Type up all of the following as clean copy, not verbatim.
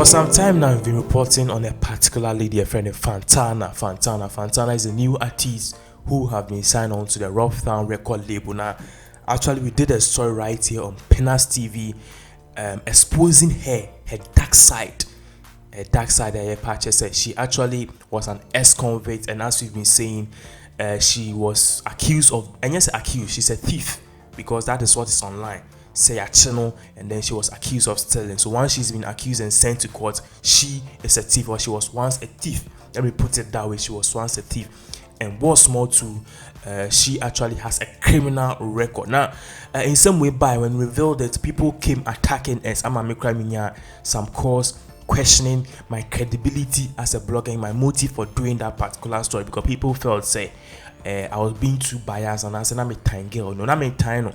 For some time now, we've been reporting on a particular lady, a friend of Fantana. Fantana is a new artist who have been signed on to the D0wn record label. Now, actually, we did a story right here on Pinax TV, exposing her dark side. Her dark side, her patches. She actually was an ex-convict, and as we've been saying, she was accused of, and yes, accused, she's a thief, because that is what is online. Say a channel, and then she was accused of stealing. So once she's been accused and sent to court, she is a thief, or she was once a thief. Let me put it that way. She was once a thief, and what's more to, she actually has a criminal record. Now, in some way, by when revealed that people came attacking us, I'm a some calls questioning my credibility as a blogger and my motive for doing that particular story, because people felt say I was being too biased, and I said I'm a tiny girl, no, I'm a tiny.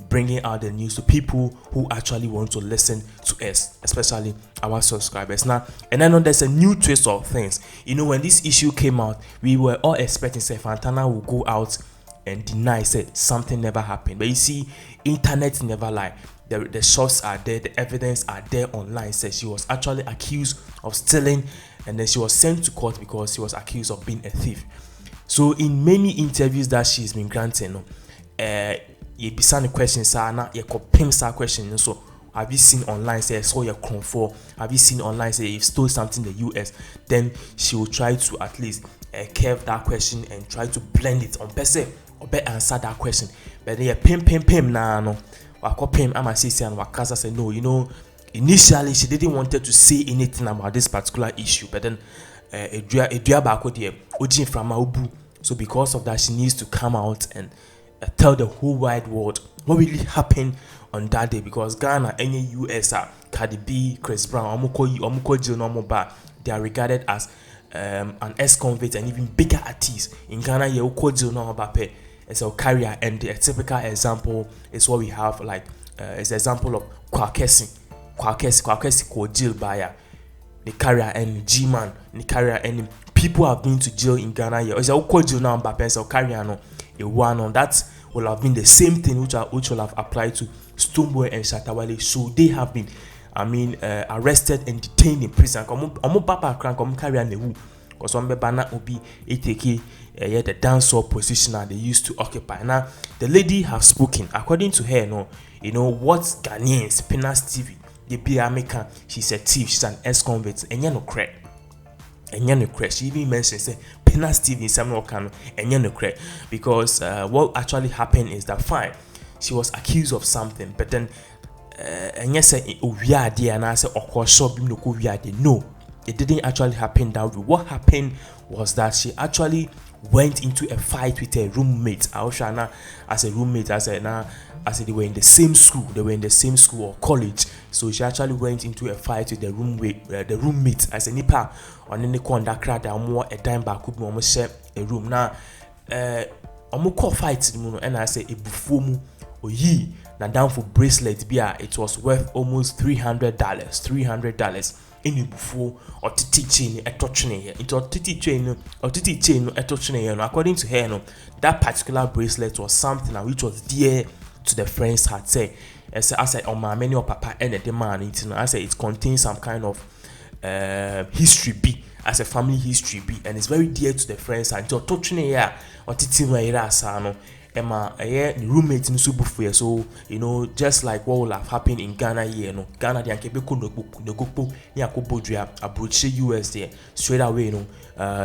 Bringing out the news to people who actually want to listen to us, especially our subscribers. Now, and I know there's a new twist of things. You know, when this issue came out, we were all expecting say Fantana will go out and deny say something never happened. But you see, internet never lie. The shots are there, the evidence are there online. Says she was actually accused of stealing, and then she was sent to court because she was accused of being a thief. So in many interviews that she's been granted, you be the questions na you compare sa question. So have you seen online say saw your Confe? Have you seen online say you stole something in the US? Then she will try to at least curve that question and try to blend it on person or better answer that question. But then pim na no wako pim ama say and wakaza say no, you know, initially she didn't wanted to say anything about this particular issue, but then edua bako de ojin from ubu. So because of that, she needs to come out and tell the whole wide world what really happened on that day, because Ghana, any US, Cardi B, Chris Brown, D0wn, they are regarded as an ex-convict and even bigger artists. In Ghana, D0wn as a carrier, and the typical example is what we have, like is the example of Kwakesi ko jail buyer, the carrier and G-Man, the carrier, and people have been to jail in Ghana. As a D0wn, as a carrier, no. A one on that will have been the same thing which will have applied to Stonebwoy and Shatawale. So they have been, arrested and detained in prison. Because one bebana will be the dancehall position that they used to occupy. Now the lady have spoken. According to her, no, you know what Ghanaians, Pinax TV, the be American, she's a thief, she's an ex-convict, and you know correct. And no crash. She even mentioned say Pinax TV Samuel Kano and no crash, because what actually happened is that fine, she was accused of something, but then and yes, we are there, and I said of course no, it didn't actually happen that way. What happened was that she actually went into a fight with her roommate. Aoshana as a roommate, as they were in the same school, or college. So she actually went into a fight with the roommate as a nipa on the corner crowd that more a dime back could almost share a room. Now call fight and I say a buffum or ye now down for bracelet beer, it was worth almost $300 in before or titi chain a touching here into titi chain a touching here. According to her, no, that particular bracelet was something which was dear to the friend's heart. Say as I said on my menu papa and the man, I say it contains some kind of history B, as a family history B, and it's very dear to the friends heart. Into touching here or titi no Emma the roommate in Subufu. So you know, just like what will have happened in Ghana here, no Ghana the Ankebeko no go Bodria approach US there straight away,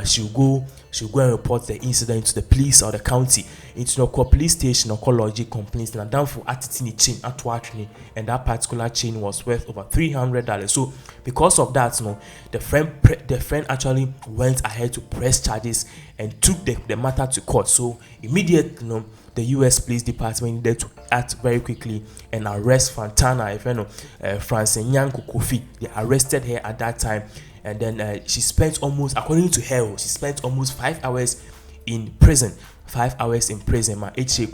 she'll go and report the incident to the police or the county, into no police station or college complaints, and down for attitini chain at watching, and that particular chain was worth over $300. So because of that, the friend actually went ahead to press charges and took the matter to court. So immediately, the US Police Department needed to act very quickly and arrest Fantana. If you know, Francine Kofi, they arrested her at that time, and then she spent almost, according to her, she spent almost 5 hours in prison. 5 hours in prison. She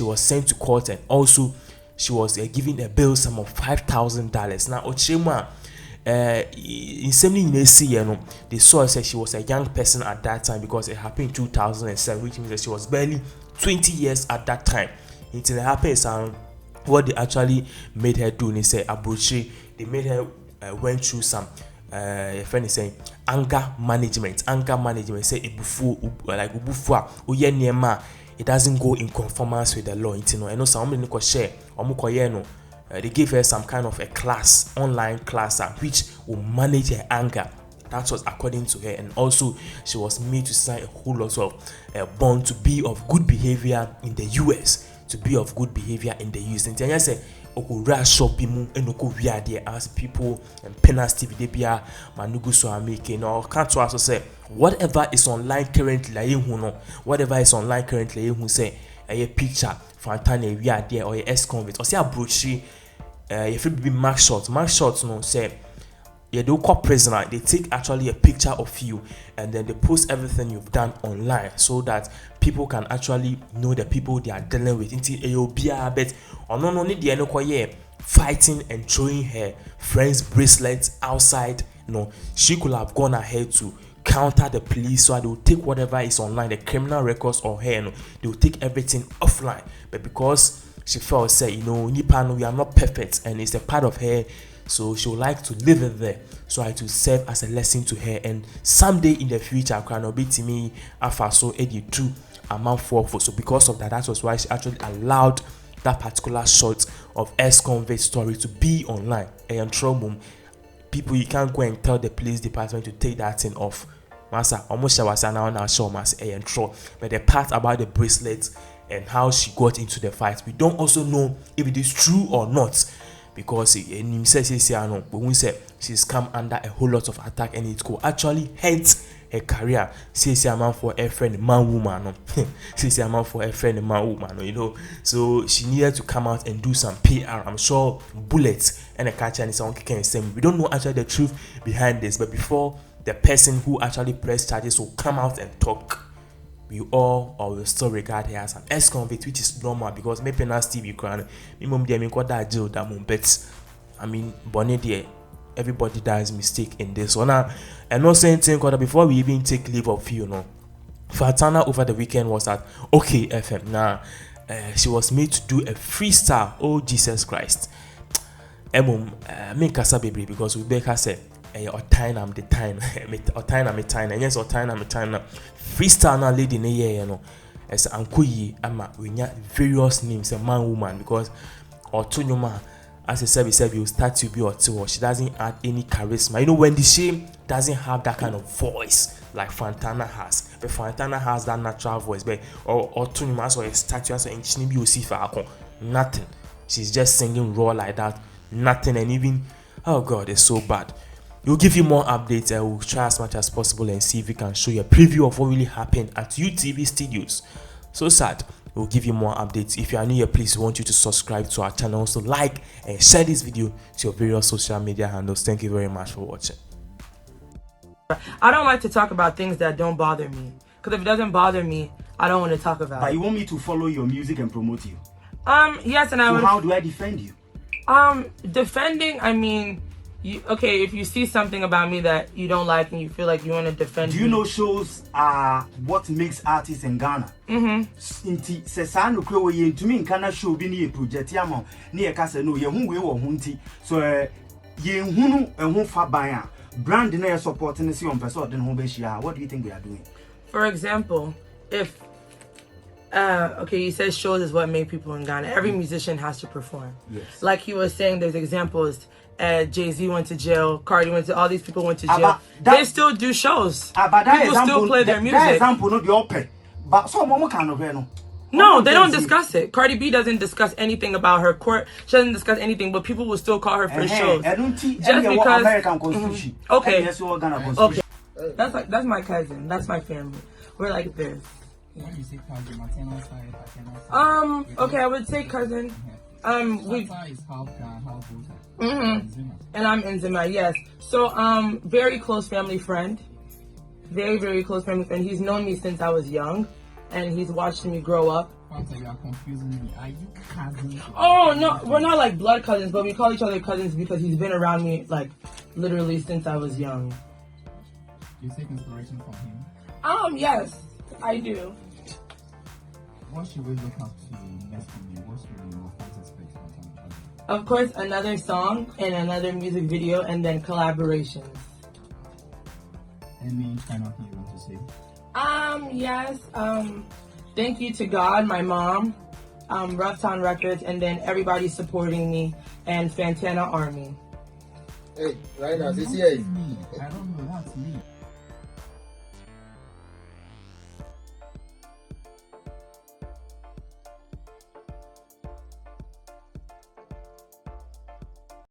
was sent to court, and also she was given a bail sum of $5,000. Now, Ochema. In something they see, they saw that she was a young person at that time, because it happened in 2007, which means that she was barely 20 years at that time. Until it happens, what they actually made her do, they say, Abuchi, they made her went through some your friend is saying anger management. Say ubufu it doesn't go in conformance with the law. I know some share they gave her some kind of a class, online class, which will manage her anger. That was according to her, and also she was made to sign a whole lot of bond to be of good behavior in the US. To be of good behavior in the US. And I say, shopping and as people and Pinax TV they be manugu so are making or can't also say whatever is online currently. Whatever is online currently, who say a picture Fantana we are there or a S convict or say a brochure. If it be mark shots no say. Yeah, they call prisoner. They take actually a picture of you and then they post everything you've done online so that people can actually know the people they are dealing with. Into AOB, but no need the fighting and throwing her friends' bracelets outside. No, she could have gone ahead to counter the police, so they will take whatever is online, the criminal records on her. No, they will take everything offline. But because she felt say, Nippon, we are not perfect, and it's a part of her. So she would like to leave it there, so I to serve as a lesson to her. And someday in the future, I can be to me after so 82 amount for. So because of that, that was why she actually allowed that particular shot of S Confe story to be online. And trouble people, you can't go and tell the police department to take that thing off. Masa almost was now show mas and throw. But the part about the bracelet and how she got into the fight, we don't also know if it is true or not. Because she's come under a whole lot of attack and it could actually hurt her career. She's a man for a friend, man, woman. She's a man for a friend, man, woman. So she needed to come out and do some PR. I'm sure bullets and a catcher and someone can say we don't know actually the truth behind this, but before the person who actually pressed charges will come out and talk, we all or will still regard her as an ex-convict, which is normal because maybe Pinax TV crown. But I mean, Bonnie dear, everybody does mistake in this one. And not saying thing before we even take leave of Fantana over the weekend was at OK FM. Now, she was made to do a freestyle. Oh Jesus Christ! Me kasa baby because we beg her say. Or time I'm the time or time I'm a time and yes or time I'm a time now freestyle now lady in a year as Ankuyi ama we nya various names a man woman because or Tunyoma as a service you start to be or two or she doesn't add any charisma. When the shame doesn't have that kind of voice like Fantana has, but Fantana has that natural voice, but or Tunyoma or a statue as an nothing. She's just singing raw like that, nothing. And even oh god, it's so bad. We'll give you more updates and we'll try as much as possible and see if we can show you a preview of what really happened at UTV Studios. So sad. We'll give you more updates. If you are new here, please, we want you to subscribe to our channel. Also like and share this video to your various social media handles. Thank you very much for watching. I don't like to talk about things that don't bother me. Because if it doesn't bother me, I don't want to talk about it. But you want me to follow your music and promote you? Yes, and I would... So how do I defend you? Defending, I mean... okay, if you see something about me that you don't like and you feel like you want to defend me. Do you know shows are what makes artists in Ghana? Inti sesano kwe ye ntumi nkana show bi ne project ama ne ye kase no ye hu we wo hu nti so ye hunu ehun fa ban a brand na ye support ne si on person de ho be shia. What do you think we are doing? For example, if okay, he says shows is what make people in Ghana. Every musician has to perform. Yes. Like he was saying, there's examples. Jay-Z went to jail, Cardi went to, all these people went to jail. They still do shows. But that people example, still play their music. That example not the open. But so mama can no. No, they don't discuss it. Cardi B doesn't discuss anything about her court. She doesn't discuss anything, but people will still call her for shows. Just because American Constitution. Okay. Okay. That's my cousin. That's my family. We're like this. When you say cousin, maternal side, paternal side. Okay, I would say cousin. We is half Ghana, and I'm Nzima, yes. So very close family friend. Very, very close family friend. He's known me since I was young, and he's watched me grow up. You are confusing me. Are you cousins? Oh no, we're not like blood cousins, but we call each other cousins because he's been around me like literally since I was young. You take inspiration from him? Yes, I do. what should we look up to next from you? What should we fans expect from Fantana? Of course, another song and another music video, and then collaborations. Any final thing you want to say? Yes. Thank you to God, my mom, Rough Town Records, and then everybody supporting me, and Fantana Army. Hey, right now, this year. I don't know.